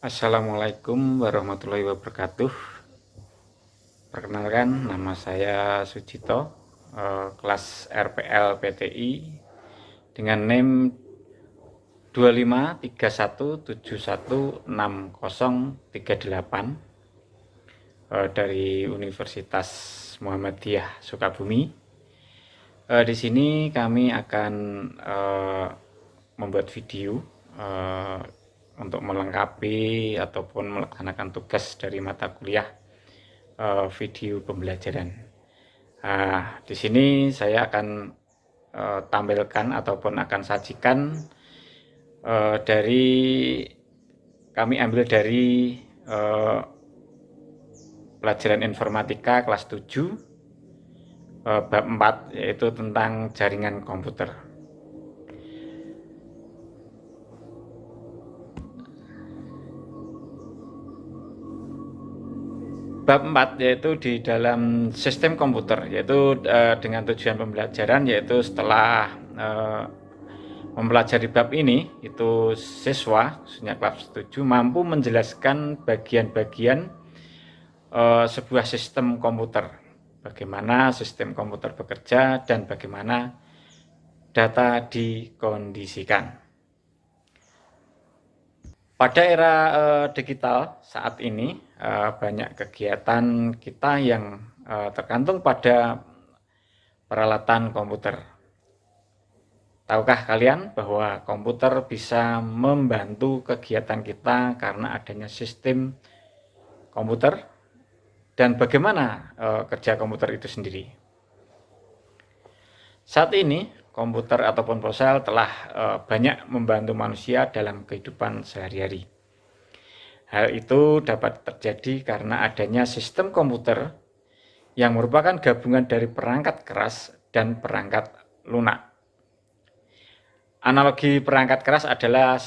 Assalamualaikum warahmatullahi wabarakatuh. Perkenalkan, nama saya Sujito, kelas RPL PTI dengan NIM 2531716038 dari Universitas Muhammadiyah Sukabumi. Di sini kami akan membuat video untuk melengkapi ataupun melaksanakan tugas dari mata kuliah video pembelajaran. Di sini saya akan tampilkan ataupun akan sajikan kami ambil dari pelajaran informatika kelas 7 bab 4, yaitu tentang jaringan komputer. Bab 4 yaitu di dalam sistem komputer, yaitu dengan tujuan pembelajaran, yaitu setelah mempelajari bab ini, itu siswa khususnya kelas 7 mampu menjelaskan bagian-bagian sebuah sistem komputer, bagaimana sistem komputer bekerja dan bagaimana data dikondisikan. Pada era digital saat ini, banyak kegiatan kita yang tergantung pada peralatan komputer. Tahukah kalian bahwa komputer bisa membantu kegiatan kita karena adanya sistem komputer? Dan bagaimana kerja komputer itu sendiri? Saat ini komputer ataupun ponsel telah banyak membantu manusia dalam kehidupan sehari-hari. Hal itu dapat terjadi karena adanya sistem komputer yang merupakan gabungan dari perangkat keras dan perangkat lunak. Analogi perangkat keras adalah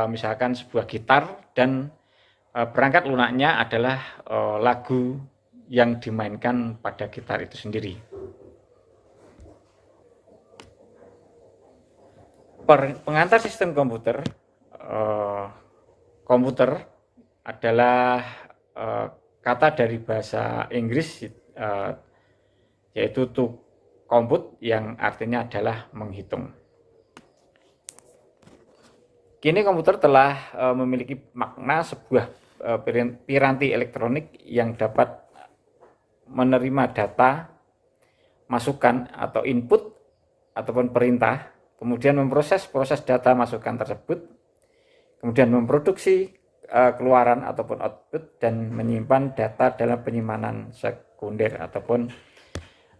misalkan sebuah gitar, dan perangkat lunaknya adalah lagu yang dimainkan pada gitar itu sendiri. Pengantar sistem komputer, komputer adalah kata dari bahasa Inggris, yaitu to compute, yang artinya adalah menghitung. Kini komputer telah memiliki makna sebuah piranti elektronik yang dapat menerima data, masukan atau input ataupun perintah, kemudian memproses data masukan tersebut, kemudian memproduksi keluaran ataupun output, dan menyimpan data dalam penyimpanan sekunder ataupun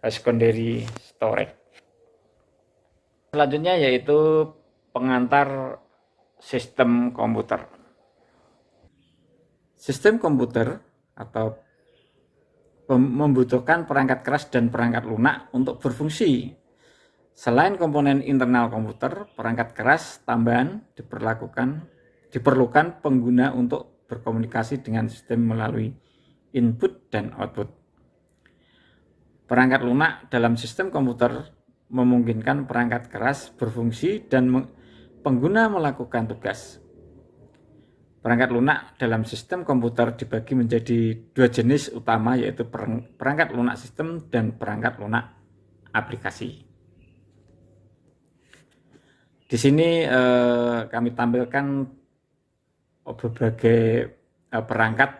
secondary storage. Selanjutnya yaitu pengantar sistem komputer. Sistem komputer atau membutuhkan perangkat keras dan perangkat lunak untuk berfungsi. Selain komponen internal komputer, perangkat keras tambahan diperlukan pengguna untuk berkomunikasi dengan sistem melalui input dan output. Perangkat lunak dalam sistem komputer memungkinkan perangkat keras berfungsi dan pengguna melakukan tugas. Perangkat lunak dalam sistem komputer dibagi menjadi dua jenis utama, yaitu perangkat lunak sistem dan perangkat lunak aplikasi. Di sini kami tampilkan berbagai perangkat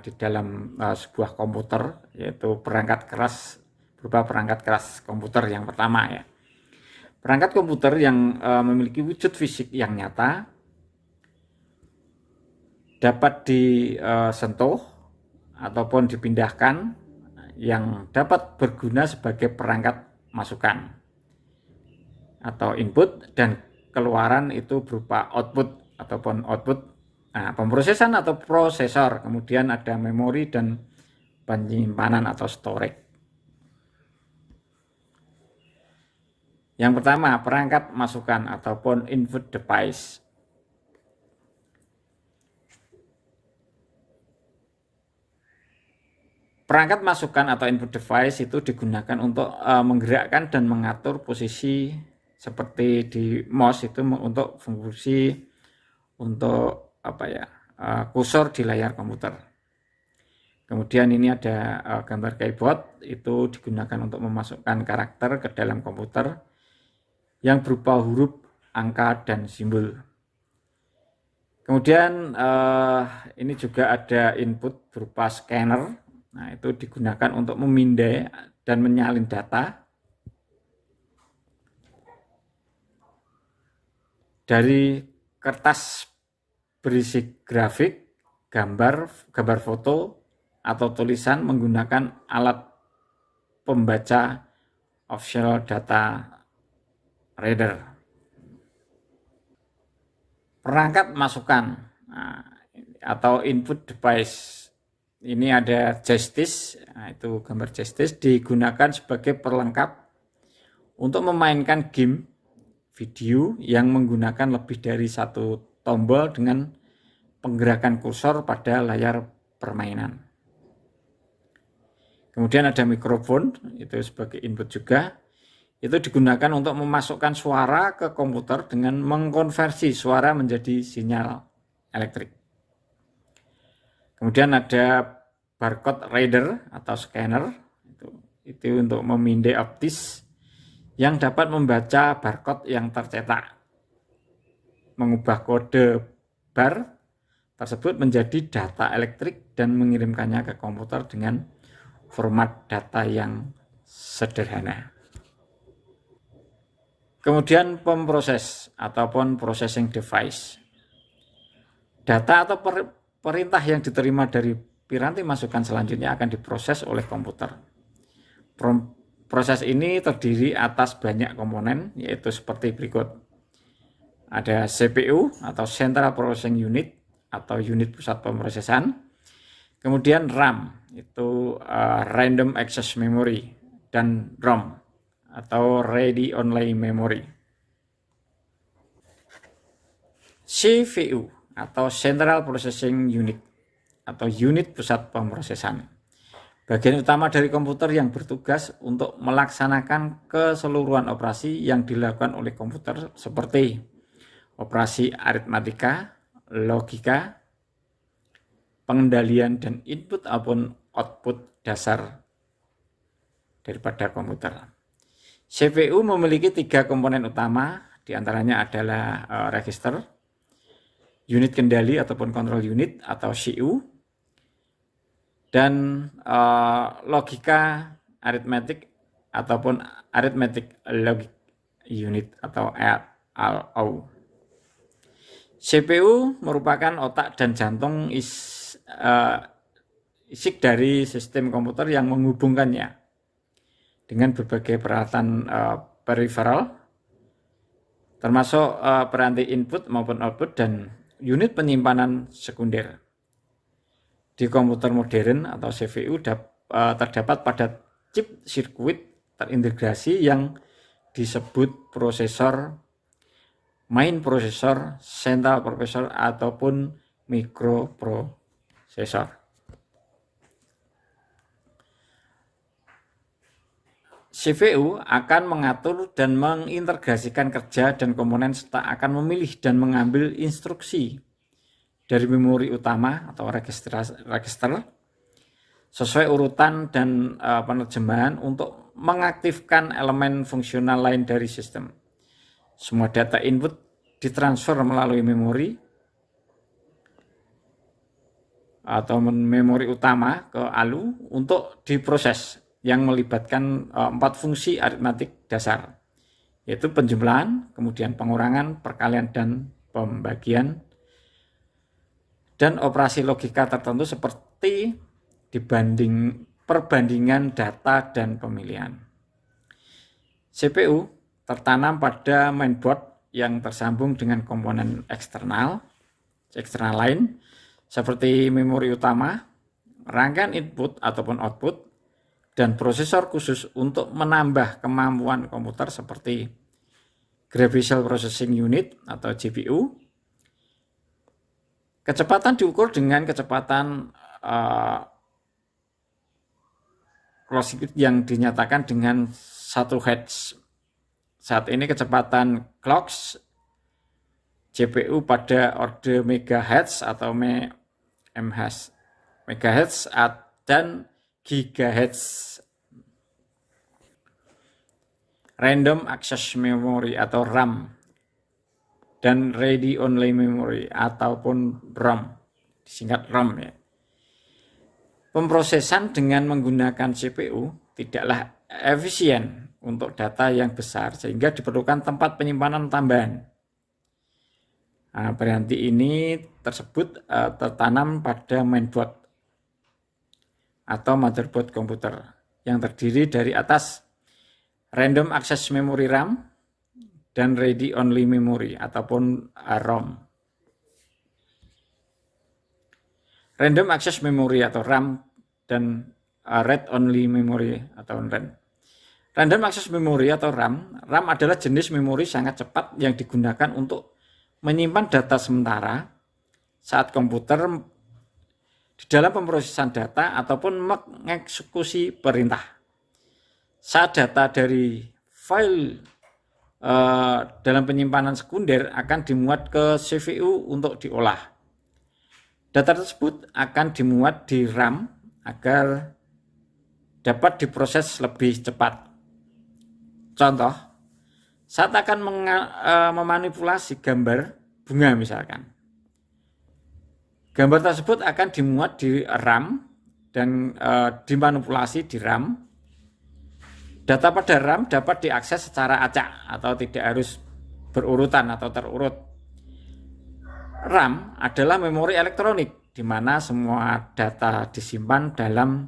di dalam sebuah komputer, yaitu perangkat keras, berupa perangkat keras komputer yang pertama ya. Perangkat komputer yang memiliki wujud fisik yang nyata, dapat disentuh ataupun dipindahkan, yang dapat berguna sebagai perangkat masukan atau input, dan keluaran itu berupa output ataupun output. Pemrosesan atau prosesor, kemudian ada memori dan penyimpanan atau storage. Yang pertama, perangkat masukan ataupun input device. Perangkat masukan atau input device itu digunakan untuk menggerakkan dan mengatur posisi, seperti di mouse itu untuk fungsi untuk kursor di layar komputer. Kemudian ini ada gambar keyboard, itu digunakan untuk memasukkan karakter ke dalam komputer yang berupa huruf, angka, dan simbol. Kemudian ini juga ada input berupa scanner. Nah, itu digunakan untuk memindai dan menyalin data dari kertas berisi grafik, gambar foto, atau tulisan menggunakan alat pembaca offset data reader. Perangkat masukan atau input device. Ini ada joystick, itu gambar joystick digunakan sebagai perlengkap untuk memainkan game video yang menggunakan lebih dari satu tombol dengan penggerakan kursor pada layar permainan. Kemudian ada mikrofon, itu sebagai input juga. Itu digunakan untuk memasukkan suara ke komputer dengan mengkonversi suara menjadi sinyal elektrik. Kemudian ada barcode reader atau scanner, itu untuk memindai optis yang dapat membaca barcode yang tercetak, mengubah kode bar tersebut menjadi data elektrik dan mengirimkannya ke komputer dengan format data yang sederhana. Kemudian pemproses ataupun processing device. Data atau perintah yang diterima dari piranti masukan selanjutnya akan diproses oleh komputer. Proses ini terdiri atas banyak komponen, yaitu seperti berikut. Ada CPU atau Central Processing Unit atau unit pusat pemrosesan. Kemudian RAM, itu Random Access Memory, dan ROM atau Ready Only Memory. CPU atau Central Processing Unit atau unit pusat pemrosesan. Bagian utama dari komputer yang bertugas untuk melaksanakan keseluruhan operasi yang dilakukan oleh komputer seperti operasi aritmatika, logika, pengendalian dan input maupun output dasar daripada komputer. CPU memiliki 3 komponen utama, diantaranya adalah register, unit kendali ataupun control unit atau CU, dan logika arithmetic ataupun arithmetic logic unit atau ALO. CPU merupakan otak dan jantung isik dari sistem komputer yang menghubungkannya dengan berbagai peralatan peripheral, termasuk peranti input maupun output dan unit penyimpanan sekunder. Di komputer modern atau CPU terdapat pada chip sirkuit terintegrasi yang disebut prosesor, main prosesor, central processor ataupun mikroprosesor. CPU akan mengatur dan mengintegrasikan kerja dan komponen serta akan memilih dan mengambil instruksi dari memori utama atau register sesuai urutan dan penerjemahan untuk mengaktifkan elemen fungsional lain dari sistem. Semua data input ditransfer melalui memori atau memori utama ke ALU untuk diproses yang melibatkan 4 fungsi aritmatik dasar, yaitu penjumlahan, kemudian pengurangan, perkalian, dan pembagian, dan operasi logika tertentu seperti perbandingan data dan pemilihan. CPU tertanam pada mainboard yang tersambung dengan komponen eksternal lain seperti memori utama, rangkaian input ataupun output, dan prosesor khusus untuk menambah kemampuan komputer seperti Graphical Processing Unit atau GPU. Kecepatan diukur dengan kecepatan clock speed yang dinyatakan dengan 1 Hz. Saat ini kecepatan clock GPU pada orde megahertz atau MHz, megahertz dan gigahertz. Random Access Memory atau RAM dan Read Only Memory ataupun ROM, disingkat ROM ya. Pemrosesan dengan menggunakan CPU tidaklah efisien untuk data yang besar sehingga diperlukan tempat penyimpanan tambahan. Nah, piranti ini tersebut tertanam pada mainboard atau motherboard komputer yang terdiri dari atas Random Access Memory RAM dan Read Only Memory ataupun ROM. Random Access Memory atau RAM dan Read Only Memory atau RAM. Random Access Memory atau RAM adalah jenis memori sangat cepat yang digunakan untuk menyimpan data sementara saat komputer di dalam pemrosesan data ataupun mengeksekusi perintah. Saat data dari file dalam penyimpanan sekunder akan dimuat ke CPU untuk diolah. Data tersebut akan dimuat di RAM agar dapat diproses lebih cepat. Contoh, saat akan memanipulasi gambar bunga misalkan. Gambar tersebut akan dimuat di RAM dan dimanipulasi di RAM. Data pada RAM dapat diakses secara acak atau tidak harus berurutan atau terurut. RAM adalah memori elektronik di mana semua data disimpan dalam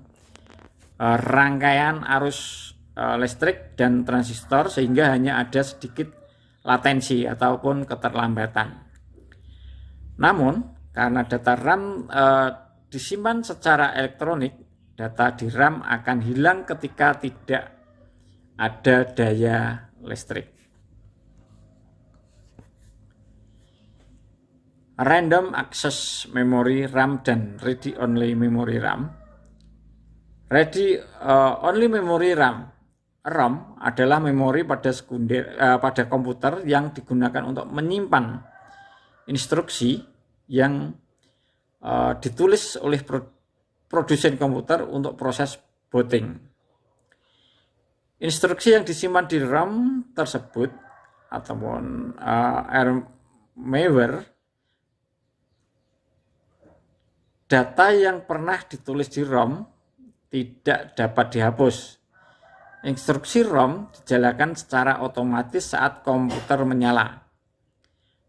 rangkaian arus listrik dan transistor sehingga hanya ada sedikit latensi ataupun keterlambatan. Namun, karena data RAM disimpan secara elektronik, data di RAM akan hilang ketika tidak ada daya listrik. Random Access Memory RAM dan Read Only Memory RAM. Read Only Memory RAM ROM adalah memori pada komputer yang digunakan untuk menyimpan instruksi yang ditulis oleh produsen komputer untuk proses booting. Instruksi yang disimpan di ROM tersebut ataupun malware, data yang pernah ditulis di ROM tidak dapat dihapus. Instruksi ROM dijalankan secara otomatis saat komputer menyala.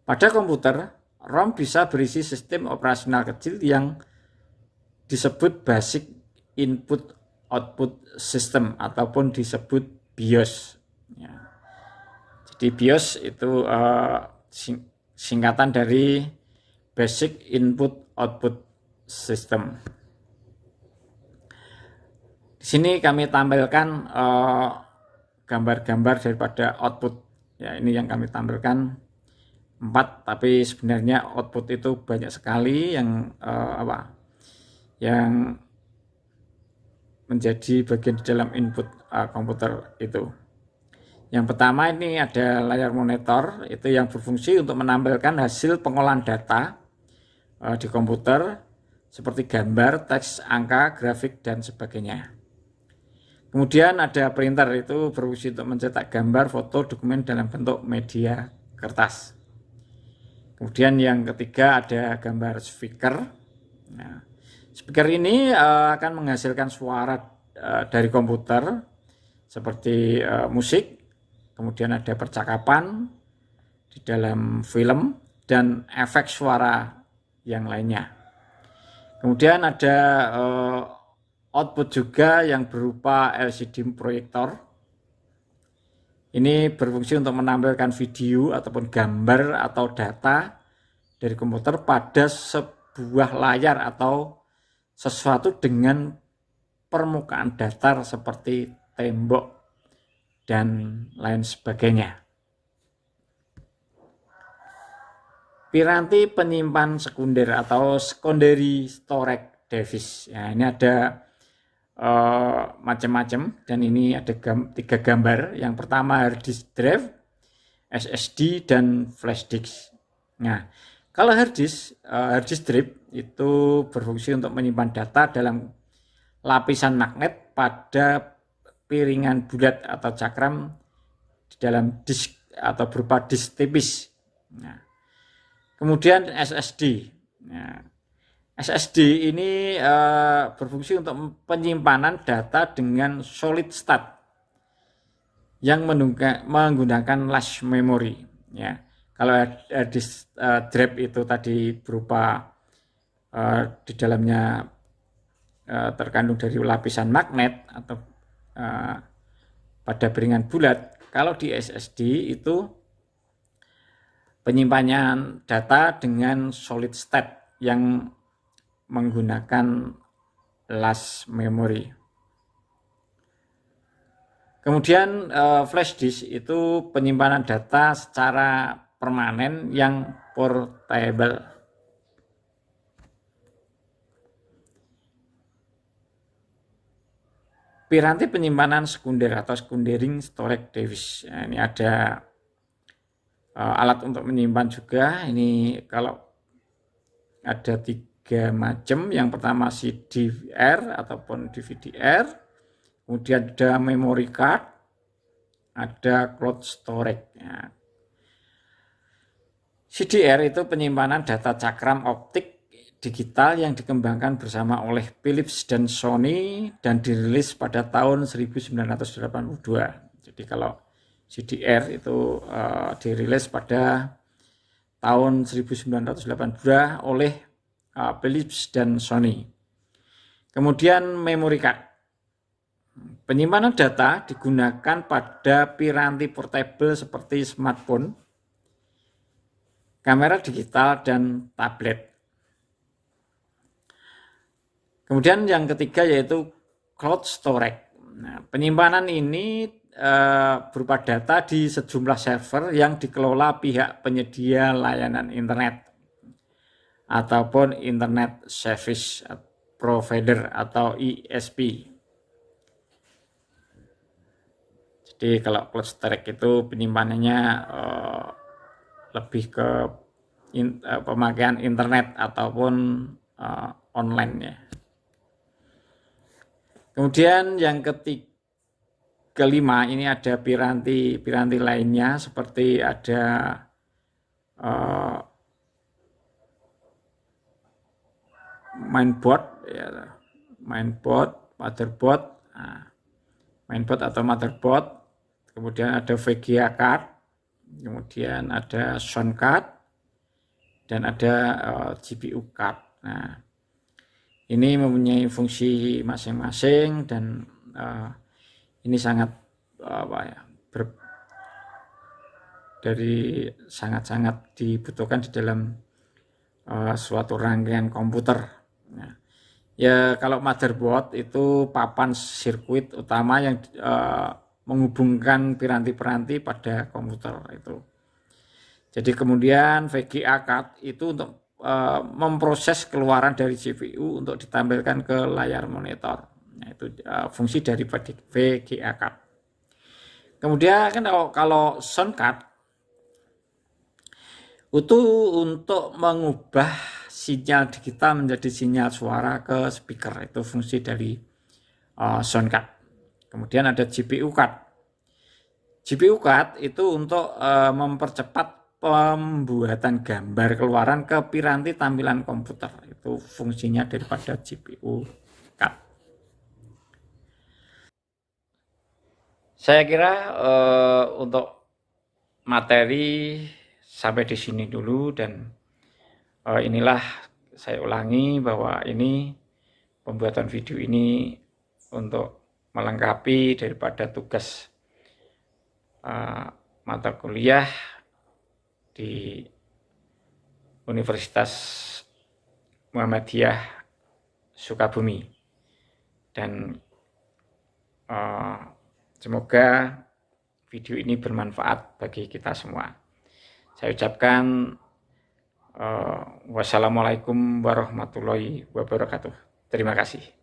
Pada komputer, ROM bisa berisi sistem operasional kecil yang disebut Basic Input Output System ataupun disebut BIOS. Ya. Jadi BIOS itu singkatan dari Basic Input Output System. Di sini kami tampilkan gambar-gambar daripada output. Ya, ini yang kami tampilkan 4, tapi sebenarnya output itu banyak sekali yang yang menjadi bagian di dalam input komputer itu. Yang pertama ini ada layar monitor, itu yang berfungsi untuk menampilkan hasil pengolahan data di komputer seperti gambar, teks, angka, grafik, dan sebagainya. Kemudian ada printer, itu berfungsi untuk mencetak gambar, foto, dokumen dalam bentuk media kertas. Kemudian yang ketiga ada gambar speaker. Nah, speaker ini akan menghasilkan suara dari komputer seperti musik, kemudian ada percakapan di dalam film dan efek suara yang lainnya. Kemudian ada output juga yang berupa LCD proyektor. Ini berfungsi untuk menampilkan video ataupun gambar atau data dari komputer pada sebuah layar atau sesuatu dengan permukaan datar seperti tembok dan lain sebagainya. Piranti penyimpan sekunder atau secondary storage device. Ya, ini ada macam-macam dan ini ada 3 gambar. Yang pertama hard disk drive, SSD dan flash disk. Nah, Kalau hard disk drive itu berfungsi untuk menyimpan data dalam lapisan magnet pada piringan bulat atau cakram di dalam disk atau berupa disk tipis. Nah, kemudian SSD. Nah, SSD ini berfungsi untuk penyimpanan data dengan solid state yang menggunakan flash memory. Ya, kalau disk drive itu tadi berupa di dalamnya terkandung dari lapisan magnet atau pada piringan bulat. Kalau di SSD itu penyimpanan data dengan solid state yang menggunakan flash memory. Kemudian flash disk itu penyimpanan data secara permanen yang portable. Piranti penyimpanan sekunder atau secondary storage device. Nah, ini ada alat untuk menyimpan juga. Ini kalau ada 3 macam. Yang pertama CD-R ataupun DVD-R. Kemudian ada memory card, ada cloud storage. Nah, CD-R itu penyimpanan data cakram optik digital yang dikembangkan bersama oleh Philips dan Sony dan dirilis pada tahun 1982. Jadi kalau CD-R itu dirilis pada tahun 1982 oleh Philips dan Sony. Kemudian memory card. Penyimpanan data digunakan pada piranti portable seperti smartphone, kamera digital, dan tablet. Kemudian yang ketiga yaitu cloud storage. Nah, penyimpanan ini berupa data di sejumlah server yang dikelola pihak penyedia layanan internet ataupun Internet Service Provider atau ISP. Jadi kalau cloud storage itu penyimpanannya lebih ke pemakaian internet ataupun online ya. Kemudian yang kelima ini ada piranti lainnya seperti ada mainboard ya, motherboard, mainboard atau motherboard, kemudian ada VGA card, kemudian ada sound card, dan ada GPU card. Nah, ini mempunyai fungsi masing-masing dan ini sangat sangat dibutuhkan di dalam suatu rangkaian komputer. Nah, ya kalau motherboard itu papan sirkuit utama yang menghubungkan piranti-piranti pada komputer itu. Jadi kemudian VGA card itu untuk memproses keluaran dari CPU untuk ditampilkan ke layar monitor. Nah, itu fungsi dari VGA card. Kemudian kan kalau sound card itu untuk mengubah sinyal digital menjadi sinyal suara ke speaker. Itu fungsi dari sound card. Kemudian ada GPU card. GPU card itu untuk mempercepat pembuatan gambar keluaran ke piranti tampilan komputer. Itu fungsinya daripada GPU card. Saya kira untuk materi sampai di sini dulu, dan inilah saya ulangi bahwa ini pembuatan video ini untuk melengkapi daripada tugas mata kuliah di Universitas Muhammadiyah Sukabumi, dan semoga video ini bermanfaat bagi kita semua. Saya ucapkan wassalamualaikum warahmatullahi wabarakatuh. Terima kasih.